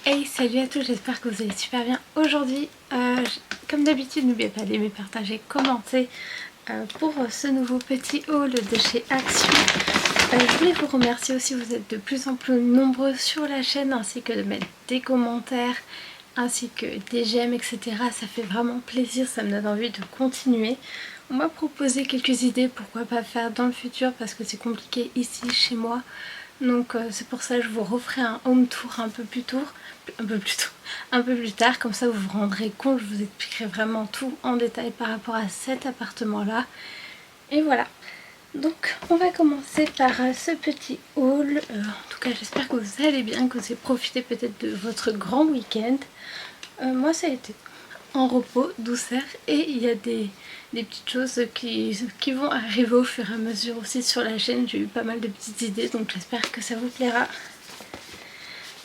Hey, salut à tous, j'espère que vous allez super bien. Aujourd'hui, comme d'habitude, n'oubliez pas d'aimer, partager, commenter pour ce nouveau petit haul de chez Action. Je voulais vous remercier aussi, vous êtes de plus en plus nombreux sur la chaîne, ainsi que de mettre des commentaires, ainsi que des j'aime, etc. Ça fait vraiment plaisir, ça me donne envie de continuer. On m'a proposé quelques idées, pourquoi pas faire dans le futur, parce que c'est compliqué ici, chez moi. Donc c'est pour ça que je vous referai un home tour un peu plus tard, comme ça vous vous rendrez compte, je vous expliquerai vraiment tout en détail par rapport à cet appartement là. Et voilà, donc on va commencer par ce petit haul. En tout cas j'espère que vous allez bien, que vous avez profité peut-être de votre grand week-end. Moi ça a été en repos, douceur, et il y a des petites choses qui vont arriver au fur et à mesure aussi sur la chaîne. J'ai eu pas mal de petites idées, donc j'espère que ça vous plaira.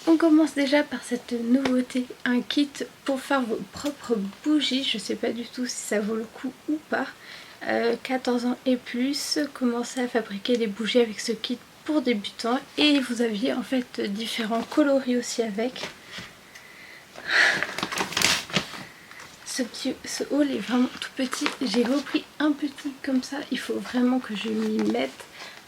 On commence déjà par cette nouveauté, un kit pour faire vos propres bougies. Je sais pas du tout si ça vaut le coup ou pas. 14 ans et plus, commencez à fabriquer des bougies avec ce kit pour débutants, et vous aviez en fait différents coloris aussi avec. Ce haul est vraiment tout petit, j'ai repris un petit comme ça, il faut vraiment que je m'y mette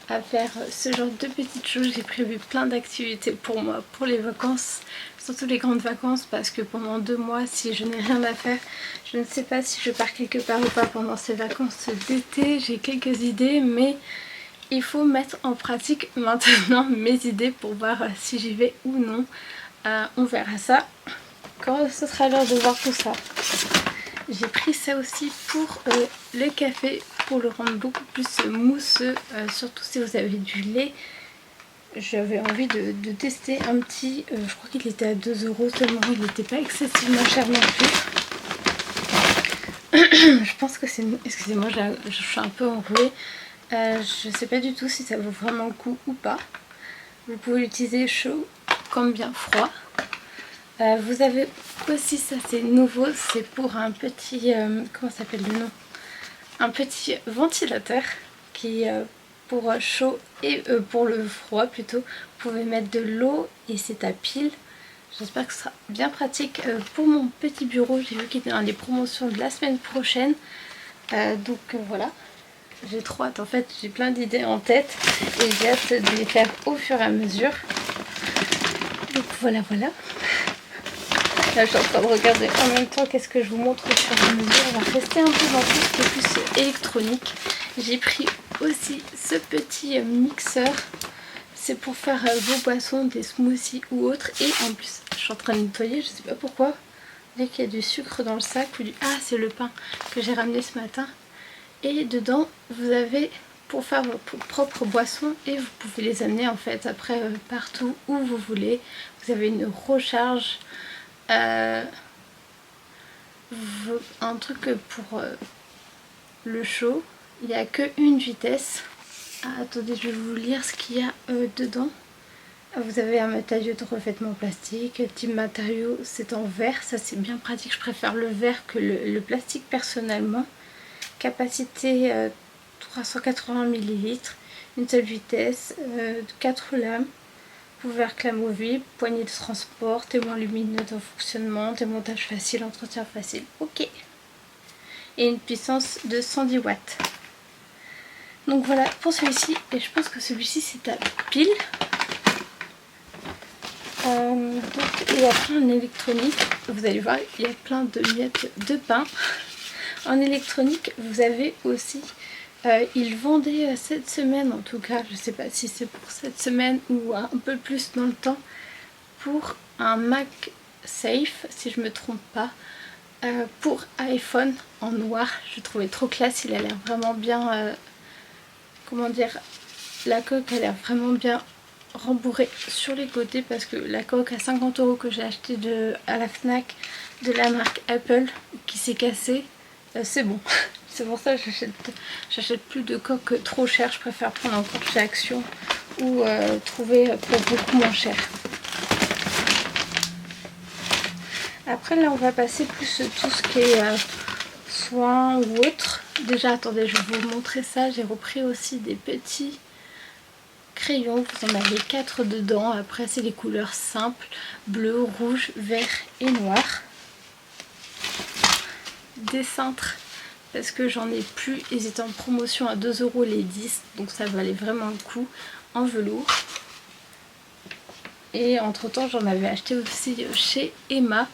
à faire ce genre de petites choses. J'ai prévu plein d'activités pour moi, pour les vacances, surtout les grandes vacances, parce que pendant 2 mois, si je n'ai rien à faire, je ne sais pas si je pars quelque part ou pas pendant ces vacances d'été. J'ai quelques idées, mais il faut mettre en pratique maintenant mes idées pour voir si j'y vais ou non. On verra ça quand ce sera l'heure de voir tout ça. J'ai pris ça aussi pour le café, pour le rendre beaucoup plus mousseux, surtout si vous avez du lait. J'avais envie de tester un petit, je crois qu'il était à 2 € seulement, il n'était pas excessivement cher non plus. Je pense que c'est... Excusez-moi, je suis un peu enrouée. Je sais pas du tout si ça vaut vraiment le coup ou pas. Vous pouvez l'utiliser chaud comme bien froid. Vous avez aussi, ça c'est nouveau, c'est pour un petit, comment s'appelle le nom, un petit ventilateur qui pour chaud et pour le froid plutôt, vous pouvez mettre de l'eau et c'est à pile. J'espère que ce sera bien pratique pour mon petit bureau. J'ai vu qu'il était dans les promotions de la semaine prochaine, donc voilà, j'ai trop hâte. En fait j'ai plein d'idées en tête et j'ai hâte de les faire au fur et à mesure. Donc voilà. Là, je suis en train de regarder en même temps qu'est-ce que je vous montre au fur et à mesure. On va rester un peu dans tout ce qui est plus électronique. J'ai pris aussi ce petit mixeur. C'est pour faire vos boissons, des smoothies ou autres. Et en plus, je suis en train de nettoyer, je sais pas pourquoi. Dès qu'il y a du sucre dans le sac ou du... Ah, c'est le pain que j'ai ramené ce matin. Et dedans, vous avez pour faire vos propres boissons et vous pouvez les amener en fait après partout où vous voulez. Vous avez une recharge. Un truc pour le chaud, il n'y a qu'une vitesse. Attendez, je vais vous lire ce qu'il y a dedans. Vous avez un matériau de revêtement plastique, type matériau c'est en verre, ça c'est bien pratique, je préfère le verre que le plastique personnellement. Capacité 380 ml, une seule vitesse, 4 lames. Couvercle amovible, poignée de transport, témoin lumineux de fonctionnement, démontage facile, entretien facile. Ok. Et une puissance de 110 watts. Donc voilà pour celui-ci. Et je pense que celui-ci c'est à pile. Donc il y a plein en électronique. Vous allez voir, il y a plein de miettes de pain. En électronique, vous avez aussi... ils vendaient cette semaine, en tout cas, je sais pas si c'est pour cette semaine ou un peu plus dans le temps, pour un MagSafe, si je me trompe pas, pour iPhone en noir. Je trouvais trop classe, il a l'air vraiment bien, comment dire, la coque a l'air vraiment bien rembourrée sur les côtés, parce que la coque à 50 € que j'ai acheté à la Fnac de la marque Apple, qui s'est cassée, c'est bon. C'est pour ça que j'achète plus de coques trop chères. Je préfère prendre encore chez Action ou trouver pour beaucoup moins cher. Après là on va passer plus tout ce qui est soins ou autre. Déjà attendez, je vais vous montrer ça. J'ai repris aussi des petits crayons, vous en avez 4 dedans. Après c'est les couleurs simples, bleu, rouge, vert et noir. Des cintres parce que j'en ai plus, ils étaient en promotion à 2 € les 10, donc ça valait vraiment le coup, en velours. Et entre temps j'en avais acheté aussi chez Emma,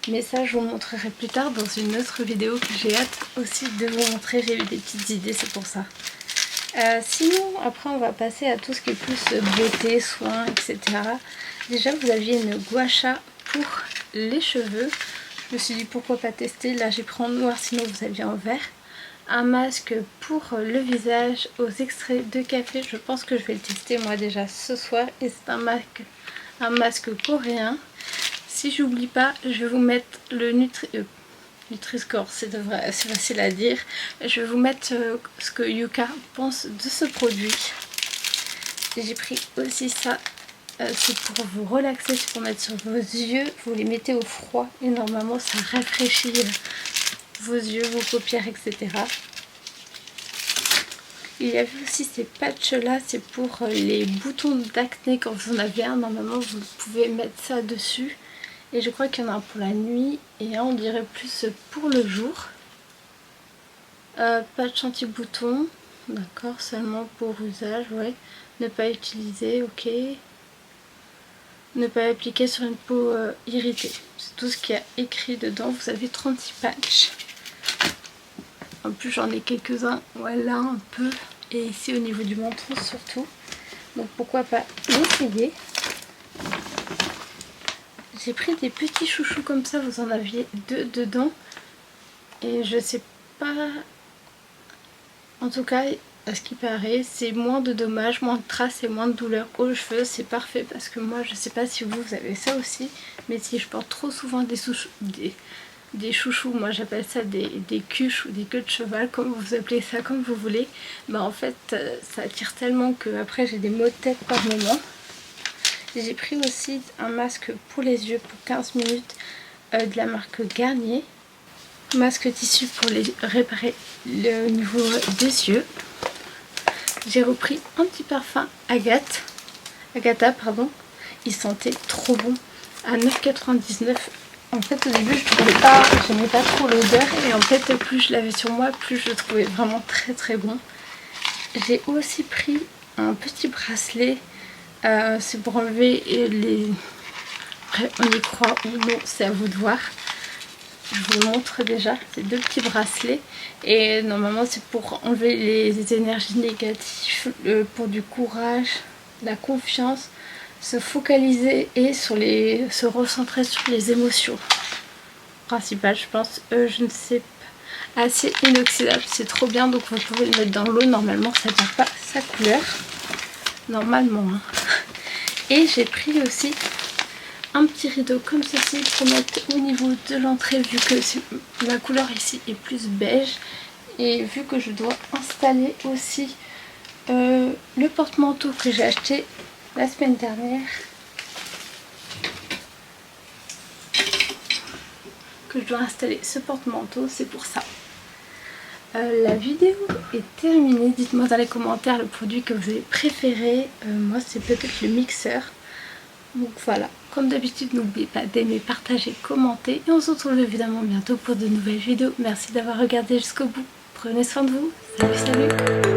mais ça je vous montrerai plus tard dans une autre vidéo que j'ai hâte aussi de vous montrer. J'ai eu des petites idées, c'est pour ça. Sinon après on va passer à tout ce qui est plus beauté, soins, etc. Déjà vous aviez une gua sha pour les cheveux. Je me suis dit pourquoi pas tester. Là j'ai pris en noir, sinon vous aviez en vert. Un masque pour le visage aux extraits de café. Je pense que je vais le tester moi déjà ce soir. Et c'est un masque coréen. Si j'oublie pas, je vais vous mettre le Nutri-Score, c'est facile à dire. Je vais vous mettre ce que Yuka pense de ce produit. J'ai pris aussi ça. C'est pour vous relaxer, c'est pour mettre sur vos yeux. Vous les mettez au froid et normalement ça rafraîchit vos yeux, vos paupières, etc. Il y avait aussi ces patchs là, c'est pour les boutons d'acné quand vous en avez un. Normalement vous pouvez mettre ça dessus. Et je crois qu'il y en a un pour la nuit et un on dirait plus pour le jour. Patch anti-bouton, d'accord, seulement pour usage, ouais. Ne pas utiliser, ok. Ne pas appliquer sur une peau irritée. C'est tout ce qu'il y a écrit dedans. Vous avez 36 patchs. En plus j'en ai quelques-uns, voilà, un peu. Et ici au niveau du menton surtout. Donc pourquoi pas l'essayer. J'ai pris des petits chouchous comme ça, vous en aviez 2 dedans. Et je sais pas... En tout cas, à ce qui paraît, c'est moins de dommages, moins de traces et moins de douleurs aux cheveux. C'est parfait parce que moi, je sais pas si vous avez ça aussi. Mais si je porte trop souvent des chouchous, moi j'appelle ça des cuches ou des queues de cheval, comme vous appelez ça, comme vous voulez. Bah en fait, ça attire tellement que après j'ai des maux de tête par moment. J'ai pris aussi un masque pour les yeux pour 15 minutes de la marque Garnier. Masque tissu pour les réparer le niveau des yeux. J'ai repris un petit parfum Agatha, pardon. Il sentait trop bon à 9,99 €. En fait au début je n'aimais pas trop l'odeur et en fait plus je l'avais sur moi, plus je le trouvais vraiment très très bon. J'ai aussi pris un petit bracelet. C'est pour enlever les... Après, on y croit ou non, c'est à vous de voir. Je vous le montre déjà, c'est 2 petits bracelets. Et normalement c'est pour enlever les énergies négatives, pour du courage, la confiance, se focaliser et se recentrer sur les émotions principales, je pense. Je ne sais pas. Ah, c'est inoxydable, c'est trop bien, donc vous pouvez le mettre dans l'eau. Normalement ça ne perd pas sa couleur. Normalement hein. Et j'ai pris aussi un petit rideau comme ceci pour mettre au niveau de l'entrée, vu que la couleur ici est plus beige et vu que je dois installer aussi le porte-manteau que j'ai acheté la semaine dernière, que je dois installer ce porte-manteau, c'est pour ça. La vidéo est terminée. Dites-moi dans les commentaires le produit que vous avez préféré. Moi c'est peut-être le mixeur. Donc voilà, comme d'habitude n'oubliez pas d'aimer, partager, commenter. Et on se retrouve évidemment bientôt pour de nouvelles vidéos. Merci d'avoir regardé jusqu'au bout. Prenez soin de vous. Salut, salut.